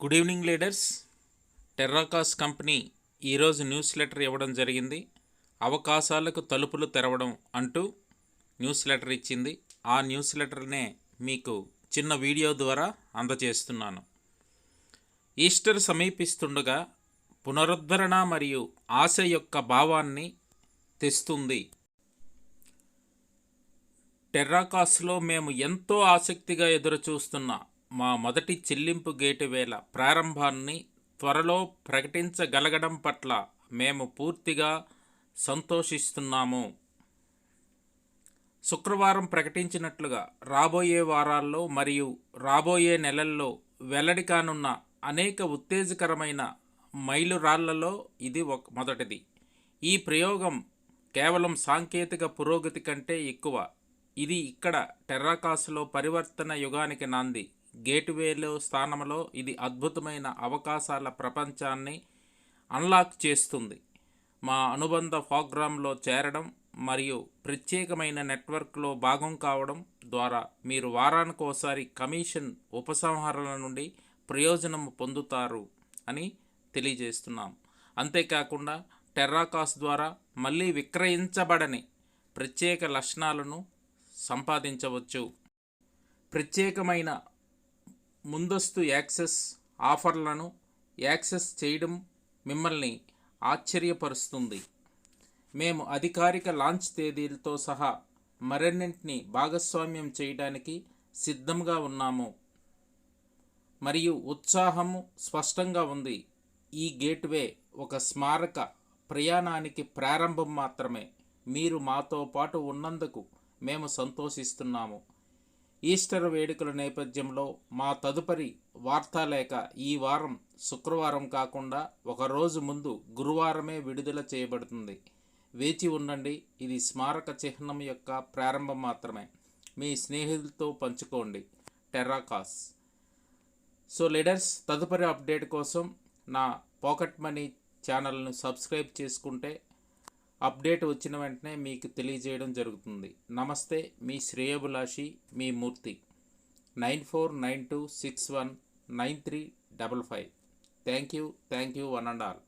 Good evening leaders. Terracas company ఈరోజు news letter ఇవ్వడం జరిగింది. అవకాశాలకు తలుపులు తెరవడం అంటూ న్యూస్ లెటర్ ఇచ్చింది. ఆ న్యూస్ లెటర్నే మీకు చిన్న వీడియో ద్వారా అందజేస్తున్నాను. ఈస్టర్ సమీపిస్తుండగా పునరుద్ధరణ మరియు ఆశ యొక్క భావాన్ని తెస్తుంది. టెర్రాకాస్లో మేము ఎంతో ఆసక్తిగా ఎదురుచూస్తున్న మా మొదటి చెల్లింపు గేటువేల ప్రారంభాన్ని త్వరలో ప్రకటించగలగడం పట్ల మేము పూర్తిగా సంతోషిస్తున్నాము. శుక్రవారం ప్రకటించినట్లుగా రాబోయే వారాల్లో మరియు రాబోయే నెలల్లో వెల్లడి కానున్న అనేక ఉత్తేజకరమైన మైలురాళ్లలో ఇది మొదటిది. ఈ ప్రయోగం కేవలం సాంకేతిక పురోగతి కంటే ఎక్కువ. ఇది ఇక్కడ టెర్రాకాస్లో పరివర్తన యుగానికి నాంది. గేట్వేలో స్థానంలో ఇది అద్భుతమైన అవకాశాల ప్రపంచాన్ని అన్లాక్ చేస్తుంది. మా అనుబంధ ప్రోగ్రాంలో చేరడం మరియు ప్రత్యేకమైన నెట్వర్క్లో భాగం కావడం ద్వారా మీరు వారానికోసారి కమిషన్ ఉపసంహరణ నుండి ప్రయోజనం పొందుతారు అని తెలియజేస్తున్నాం. అంతేకాకుండా టెర్రాకాస్ ద్వారా మళ్ళీ విక్రయించబడని ప్రత్యేక లక్షణాలను సంపాదించవచ్చు. ప్రత్యేకమైన ముందస్తు యాక్సెస్ ఆఫర్లను యాక్సెస్ చేయడం మిమ్మల్ని ఆశ్చర్యపరుస్తుంది. మేము అధికారిక లాంచ్ తేదీలతో సహా మరిన్నింటిని భాగస్వామ్యం చేయడానికి సిద్ధంగా ఉన్నాము మరియు ఉత్సాహము స్పష్టంగా ఉంది. ఈ గేట్వే ఒక స్మారక ప్రయాణానికి ప్రారంభం మాత్రమే. మీరు మాతో పాటు ఉన్నందుకు మేము సంతోషిస్తున్నాము. ఈస్టర్ వేడుకల నేపథ్యంలో మా తదుపరి వార్తాలేఖ ఈ వారం శుక్రవారం కాకుండా ఒకరోజు ముందు గురువారమే విడుదల చేయబడుతుంది. వేచి ఉండండి. ఇది స్మారక చిహ్నం యొక్క ప్రారంభం మాత్రమే. మీ స్నేహితులతో పంచుకోండి. టెర్రాకాస్. సో లీడర్స్, తదుపరి అప్డేట్ కోసం నా పాకెట్ మనీ ఛానల్ను సబ్స్క్రైబ్ చేసుకుంటే అప్డేట్ వచ్చిన వెంటనే మీకు తెలియజేయడం జరుగుతుంది. నమస్తే, మీ శ్రేయోభిలాషి, మీ మూర్తి. 9492619355. Thank you one and all.